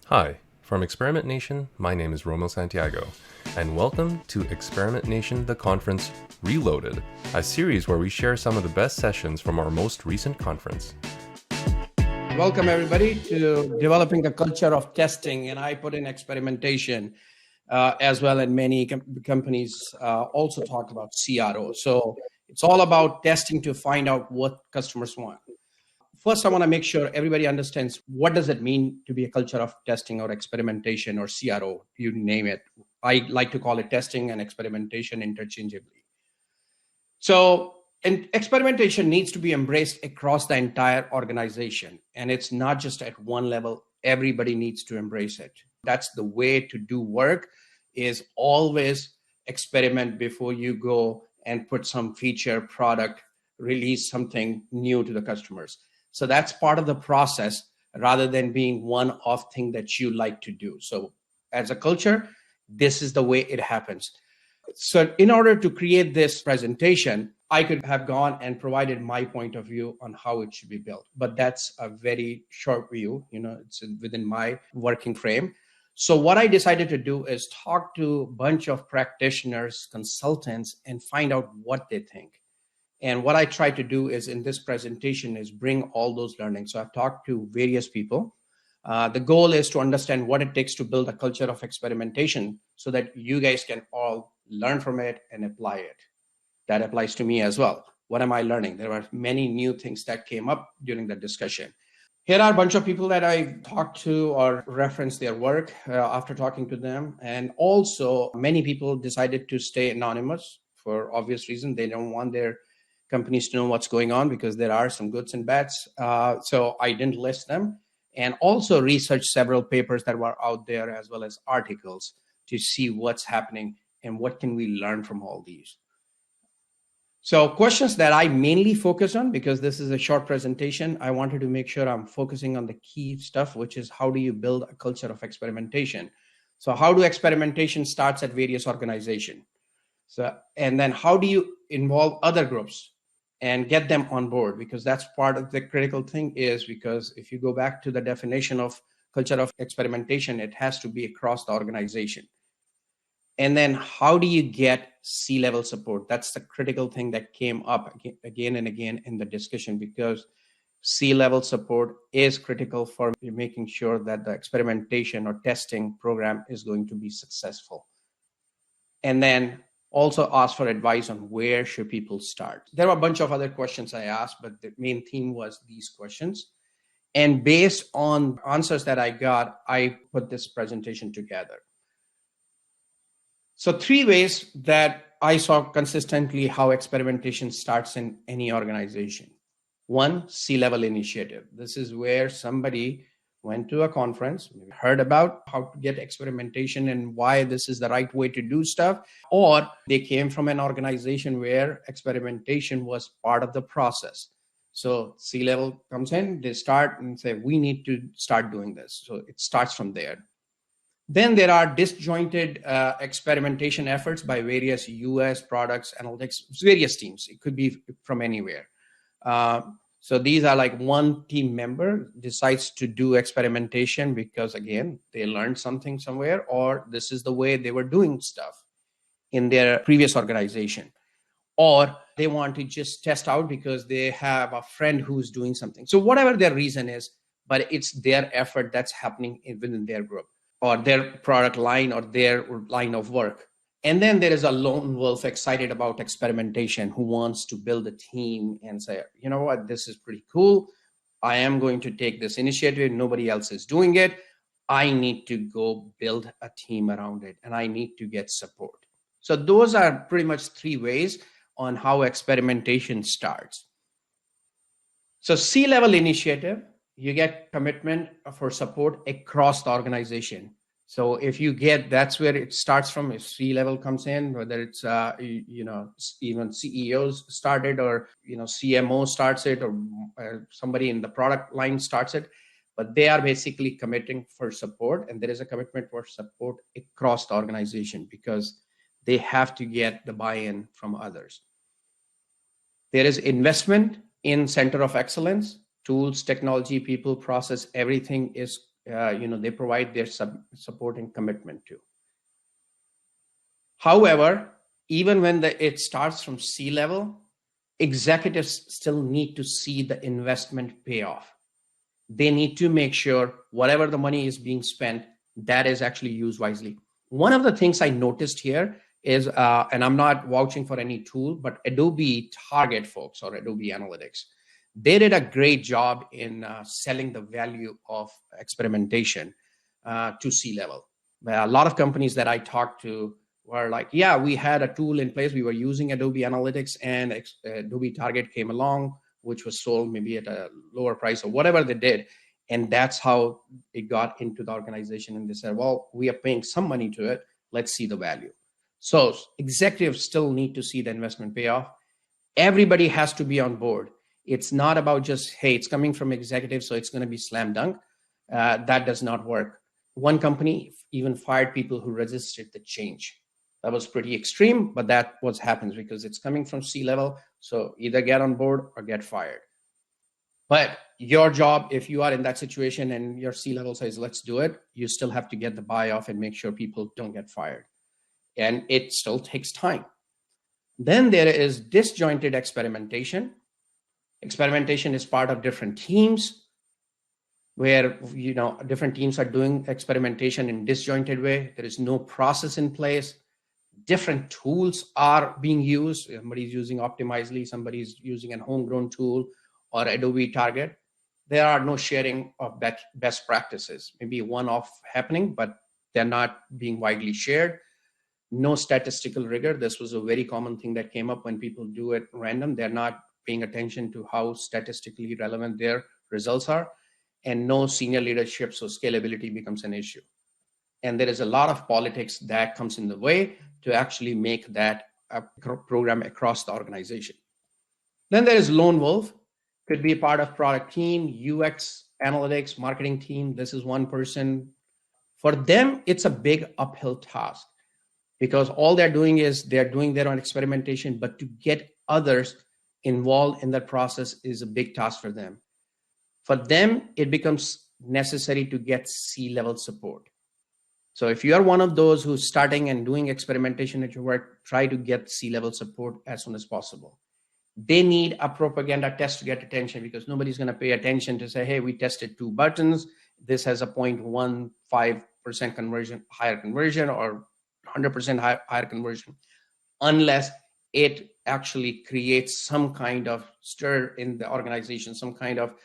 Hi, from Experimentation, my name is Romeo Santiago, and welcome to Experimentation the Conference Reloaded, a series where we share some of the best sessions from our most recent conference. Welcome everybody to developing the culture of testing, and I put in experimentation as well, and many companies also talk about CRO. So it's all about testing to find out what customers want. First, I want to make sure everybody understands what does it mean to be a culture of testing or experimentation or CRO, you name it. I like to call it testing and experimentation interchangeably. So, and experimentation needs to be embraced across the entire organization. And it's not just at one level, everybody needs to embrace it. That's the way to do work, is always experiment before you go and put some feature, product, release something new to the customers. So that's part of the process rather than being one-off thing that you like to do. So as a culture, this is the way it happens. So in order to create this presentation, I could have gone and provided my point of view on how it should be built, but that's a very short view, it's within my working frame. So what I decided to do is talk to a bunch of practitioners, consultants, and find out what they think. And what I try to do is in this presentation is bring all those learnings. So I've talked to various people. The goal is to understand what it takes to build a culture of experimentation so that you guys can all learn from it and apply it. That applies to me as well. What am I learning? There are many new things that came up during the discussion. Here are a bunch of people that I talked to or referenced their work after talking to them. And also many people decided to stay anonymous for obvious reasons. They don't want their companies to know what's going on because there are some goods and bads. So I didn't list them, and also researched several papers that were out there as well as articles to see what's happening and what can we learn from all these. So questions that I mainly focus on, because this is a short presentation, I wanted to make sure I'm focusing on the key stuff, which is how do you build a culture of experimentation? So how do experimentation starts at various organizations? So, and then how do you involve other groups and get them on board? Because that's part of the critical thing, is because if you go back to the definition of culture of experimentation, it has to be across the organization. And then how do you get C-level support? That's the critical thing that came up again and again in the discussion, because C-level support is critical for making sure that the experimentation or testing program is going to be successful. And then also ask for advice on where should people start. There were a bunch of other questions I asked, but the main theme was these questions. And based on answers that I got, I put this presentation together. So 3 ways that I saw consistently how experimentation starts in any organization. 1, C-level initiative. This is where somebody went to a conference, heard about how to get experimentation and why this is the right way to do stuff, or they came from an organization where experimentation was part of the process. So C-level comes in, they start and say, we need to start doing this. So it starts from there. Then there are disjointed experimentation efforts by various US products, analytics, various teams. It could be from anywhere. So these are like one team member decides to do experimentation because, again, they learned something somewhere, or this is the way they were doing stuff in their previous organization. Or they want to just test out because they have a friend who's doing something. So whatever their reason is, but it's their effort that's happening within their group or their product line or their line of work. And then there is a lone wolf excited about experimentation who wants to build a team and say, you know what, this is pretty cool. I am going to take this initiative. Nobody else is doing it. I need to go build a team around it, and I need to get support. So those are pretty much 3 ways on how experimentation starts. So C-level initiative, you get commitment for support across the organization. So if you get, that's where it starts from. If C-level comes in, whether it's, even CEOs started, or, CMO starts it, or somebody in the product line starts it, but they are basically committing for support. And there is a commitment for support across the organization because they have to get the buy-in from others. There is investment in center of excellence, tools, technology, people, process, everything is they provide their support and commitment to. However, even when it starts from C-level, executives still need to see the investment payoff. They need to make sure whatever the money is being spent, that is actually used wisely. One of the things I noticed here is, and I'm not vouching for any tool, but Adobe Target folks or Adobe Analytics, they did a great job in selling the value of experimentation to C-level. A lot of companies that I talked to were like, yeah, we had a tool in place. We were using Adobe Analytics, and Adobe Target came along, which was sold maybe at a lower price or whatever they did. And that's how it got into the organization. And they said, well, we are paying some money to it. Let's see the value. So executives still need to see the investment payoff. Everybody has to be on board. It's not about just, hey, it's coming from executives, so it's going to be slam dunk. That does not work. One company even fired people who resisted the change. That was pretty extreme, but that what happens because it's coming from C-level. So either get on board or get fired. But your job, if you are in that situation and your C-level says, let's do it, you still have to get the buy-off and make sure people don't get fired. And it still takes time. Then there is disjointed experimentation. Experimentation is part of different teams where, different teams are doing experimentation in disjointed way. There is no process in place. Different tools are being used. Somebody's using Optimizely, somebody's using a homegrown tool or Adobe Target. There are no sharing of best practices. Maybe one-off happening, but they're not being widely shared. No statistical rigor. This was a very common thing that came up when people do it random. They're not paying attention to how statistically relevant their results are, and no senior leadership, so scalability becomes an issue. And there is a lot of politics that comes in the way to actually make that a program across the organization. Then there is lone wolf, could be a part of product team, UX, analytics, marketing team. This is one person. For them, it's a big uphill task because all they're doing is they're doing their own experimentation, but to get others involved in that process is a big task for them. For them, it becomes necessary to get C-level support. So if you're one of those who's starting and doing experimentation at your work, try to get C-level support as soon as possible. They need a propaganda test to get attention because nobody's going to pay attention to say, hey, we tested 2 buttons. This has a 0.15% conversion, higher conversion, or 100% higher conversion, unless it actually creates some kind of stir in the organization, some kind of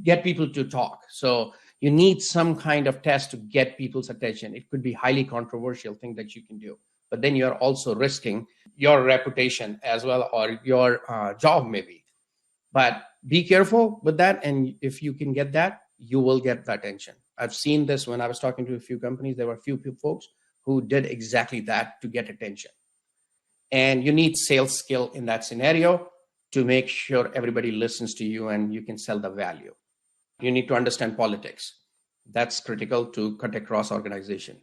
get people to talk. So you need some kind of test to get people's attention. It could be highly controversial thing that you can do, but then you're also risking your reputation as well, or your job maybe. But be careful with that. And if you can get that, you will get the attention. I've seen this when I was talking to a few companies. There were a few folks who did exactly that to get attention. And you need sales skill in that scenario to make sure everybody listens to you and you can sell the value. You need to understand politics. That's critical to cut across organization.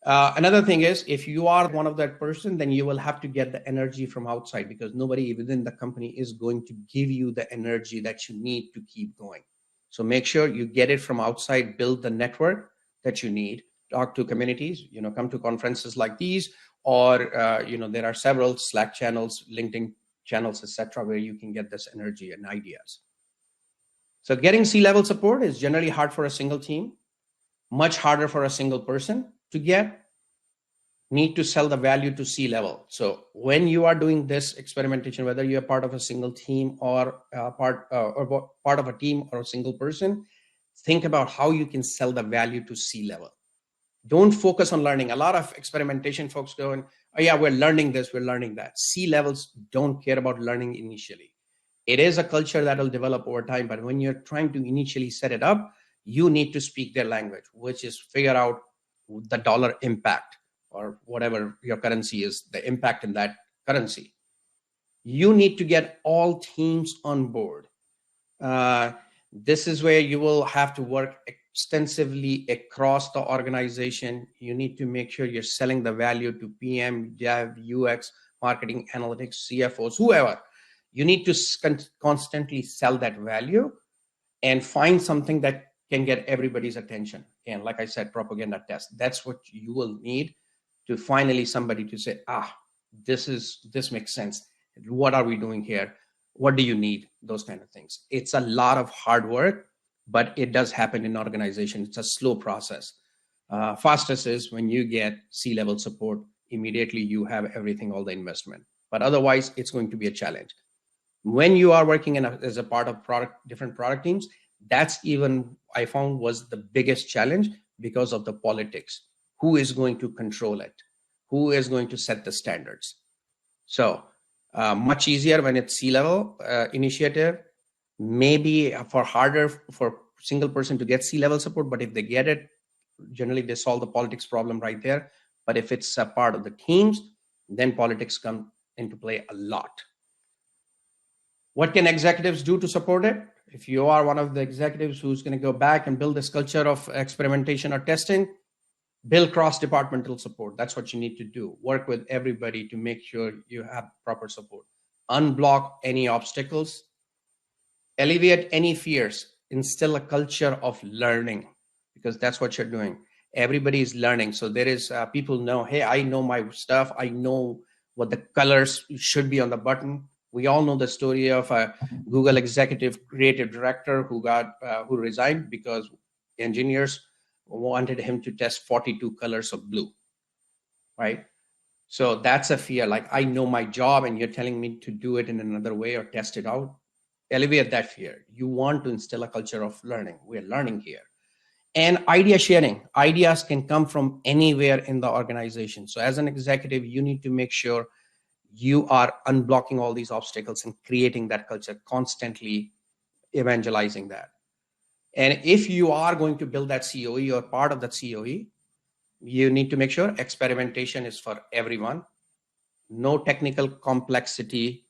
Another thing is, if you are one of that person, then you will have to get the energy from outside because nobody within the company is going to give you the energy that you need to keep going. So make sure you get it from outside, build the network that you need, talk to communities, come to conferences like these, or, there are several Slack channels, LinkedIn channels, etc., where you can get this energy and ideas. So getting C-level support is generally hard for a single team, much harder for a single person to get. Need to sell the value to C-level. So when you are doing this experimentation, whether you're part of a single team or part of a team or a single person, think about how you can sell the value to C-level. Don't focus on learning. A lot of experimentation folks going, oh yeah, we're learning this, we're learning that. C-levels don't care about learning initially. It is a culture that will develop over time, but when you're trying to initially set it up, you need to speak their language, which is figure out the dollar impact or whatever your currency is, the impact in that currency. You need to get all teams on board. This is where you will have to work extensively across the organization. You need to make sure you're selling the value to PM, Dev, UX, marketing, analytics, CFOs, whoever. You need to constantly sell that value and find something that can get everybody's attention. And like I said, propaganda test. That's what you will need to finally somebody to say, this makes sense. What are we doing here? What do you need? Those kind of things. It's a lot of hard work, but it does happen in organization. It's a slow process. Fastest is when you get C-level support, immediately you have everything, all the investment. But otherwise, it's going to be a challenge. When you are working as a part of different product teams, that's even, I found, was the biggest challenge because of the politics. Who is going to control it? Who is going to set the standards? So much easier when it's C-level initiative, maybe harder for single person to get C-level support, but if they get it, generally they solve the politics problem right there. But if it's a part of the teams, then politics come into play a lot. What can executives do to support it? If you are one of the executives who's going to go back and build this culture of experimentation or testing, build cross-departmental support. That's what you need to do. Work with everybody to make sure you have proper support. Unblock any obstacles. Alleviate any fears. Instill a culture of learning, because that's what you're doing. Everybody is learning. So there is people know, hey, I know my stuff. I know what the colors should be on the button. We all know the story of a Google executive creative director who resigned because engineers wanted him to test 42 colors of blue, right? So that's a fear. Like, I know my job and you're telling me to do it in another way or test it out. Alleviate that fear. You want to instill a culture of learning. We're learning here. And idea sharing. Ideas can come from anywhere in the organization. So as an executive, you need to make sure you are unblocking all these obstacles and creating that culture, constantly evangelizing that. And if you are going to build that COE or part of that COE, you need to make sure experimentation is for everyone. No technical complexity.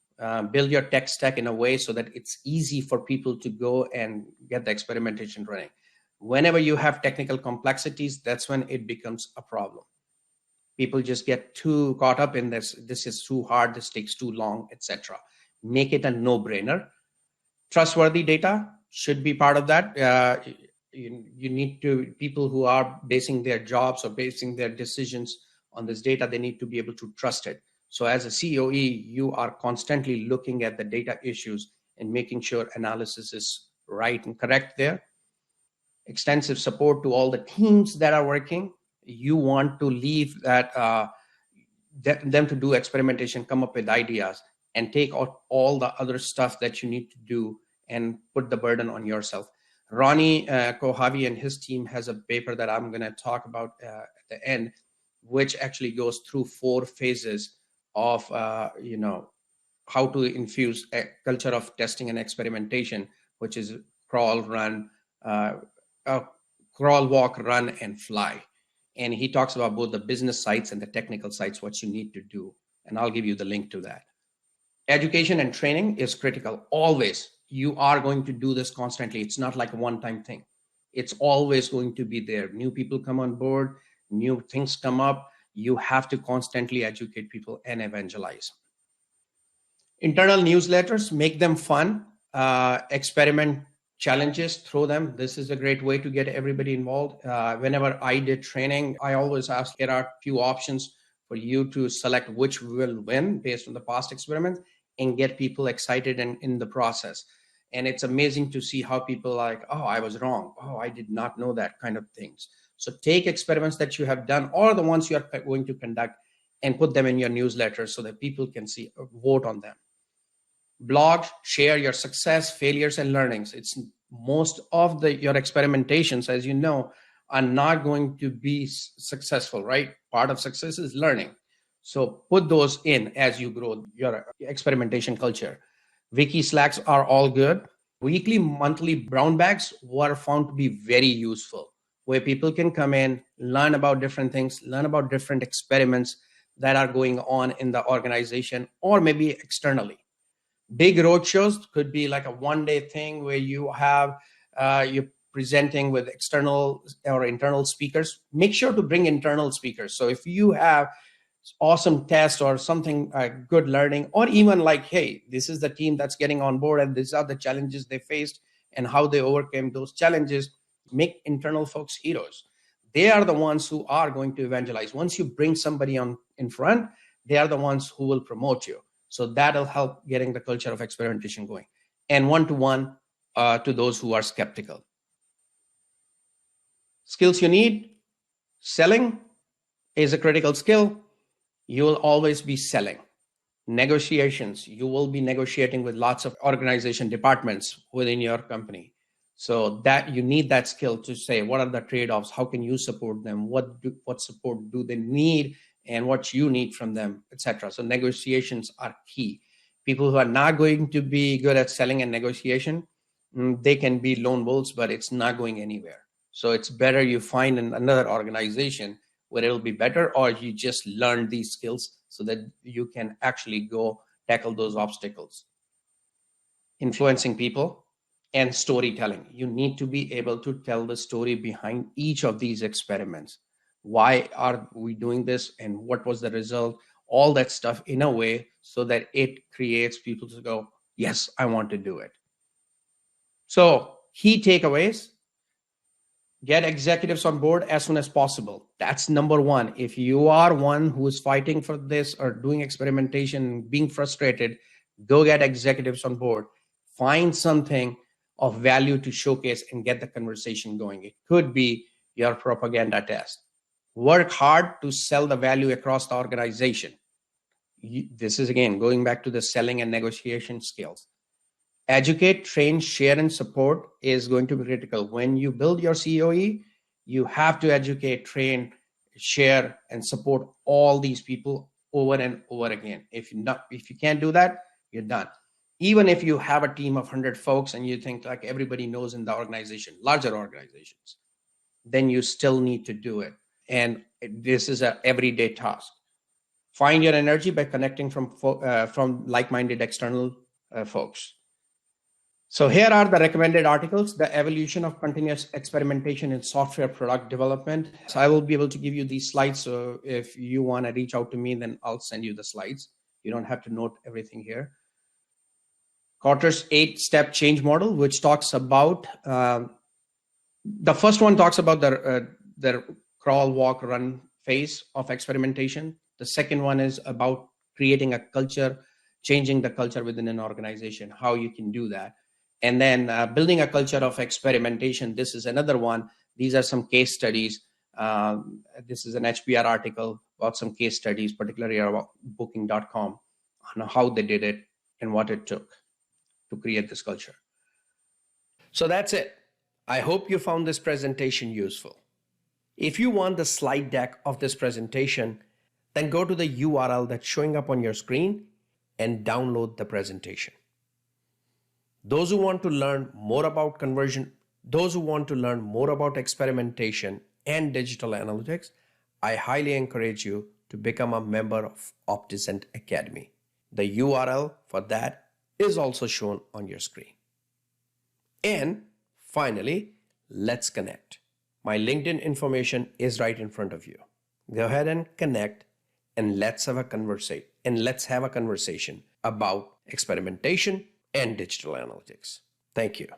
Build your tech stack in a way so that it's easy for people to go and get the experimentation running. Whenever you have technical complexities, that's when it becomes a problem. People just get too caught up in this. This is too hard. This takes too long, etc. Make it a no-brainer. Trustworthy data should be part of that. You need to, people who are basing their jobs or basing their decisions on this data, they need to be able to trust it. So as a COE, you are constantly looking at the data issues and making sure analysis is right and correct there. Extensive support to all the teams that are working. You want to leave that them to do experimentation, come up with ideas, and take out all the other stuff that you need to do and put the burden on yourself. Ronnie Kohavi and his team has a paper that I'm going to talk about at the end, which actually goes through 4 phases of how to infuse a culture of testing and experimentation, which is crawl, walk, run, and fly. And he talks about both the business sides and the technical sides, what you need to do. And I'll give you the link to that. Education and training is critical. Always. You are going to do this constantly. It's not like a one-time thing. It's always going to be there. New people come on board, new things come up. You have to constantly educate people and evangelize. Internal newsletters, make them fun. Experiment challenges, throw them. This is a great way to get everybody involved. Whenever I did training, I always ask, there are few options for you to select which will win based on the past experiments and get people excited and in the process. And it's amazing to see how people are like, oh, I was wrong. Oh, I did not know that kind of things. So take experiments that you have done or the ones you are going to conduct and put them in your newsletter so that people can see, vote on them. Blog, share your success, failures, and learnings. It's most of your experimentations, as you know, are not going to be successful, right? Part of success is learning. So put those in as you grow your experimentation culture. Wiki Slacks are all good. Weekly, monthly brown bags were found to be very useful, where people can come in, learn about different things, learn about different experiments that are going on in the organization or maybe externally. Big roadshows could be like a one-day thing where you have you're presenting with external or internal speakers. Make sure to bring internal speakers. So if you have awesome test or something good learning, or even like, hey, this is the team that's getting on board and these are the challenges they faced and how they overcame those challenges, Make internal folks heroes. They are the ones who are going to evangelize. Once you bring somebody on in front, they are the ones who will promote you. So that'll help getting the culture of experimentation going. And one-to-one to those who are skeptical. Skills you need: selling is a critical skill. You will always be selling. Negotiations, you will be negotiating with lots of organization departments within your company. So that you need that skill to say, what are the trade-offs? How can you support them? What support do they need, and what you need from them, etc. So negotiations are key. People who are not going to be good at selling and negotiation, they can be lone wolves, but it's not going anywhere. So it's better you find another organization where it'll be better, or you just learn these skills so that you can actually go tackle those obstacles. Influencing people and storytelling. You need to be able to tell the story behind each of these experiments. Why are we doing this, and what was the result? All that stuff in a way so that it creates people to go, yes, I want to do it. So key takeaways: get executives on board as soon as possible. That's number one. If you are one who is fighting for this or doing experimentation, being frustrated, go get executives on board. Find something of value to showcase and get the conversation going. It could be your propaganda test. Work hard to sell the value across the organization. This is, again, going back to the selling and negotiation skills. Educate, train, share, and support is going to be critical. When you build your COE, you have to educate, train, share, and support all these people over and over again. If you can't do that, you're done. Even if you have a team of 100 folks and you think like everybody knows in the organization, larger organizations, then you still need to do it. And this is an everyday task. Find your energy by connecting from like-minded external folks. So here are the recommended articles: The Evolution of Continuous Experimentation in Software Product Development. So I will be able to give you these slides. So if you want to reach out to me, then I'll send you the slides. You don't have to note everything here. Carter's 8-step change model, which talks about, the first one talks about the crawl, walk, run phase of experimentation. The second one is about creating a culture, changing the culture within an organization, how you can do that. And then building a culture of experimentation. This is another one. These are some case studies. This is an HBR article about some case studies, particularly about booking.com, on how they did it and what it took to create this culture. So that's it. I hope you found this presentation useful. If you want the slide deck of this presentation, then go to the URL that's showing up on your screen and download the presentation. Those who want to learn more about conversion, those who want to learn more about experimentation and digital analytics, I highly encourage you to become a member of Opticent Academy. The URL for that is also shown on your screen. And finally, let's connect. My LinkedIn information is right in front of you. Go ahead and connect, and let's have a conversation about experimentation and digital analytics. Thank you.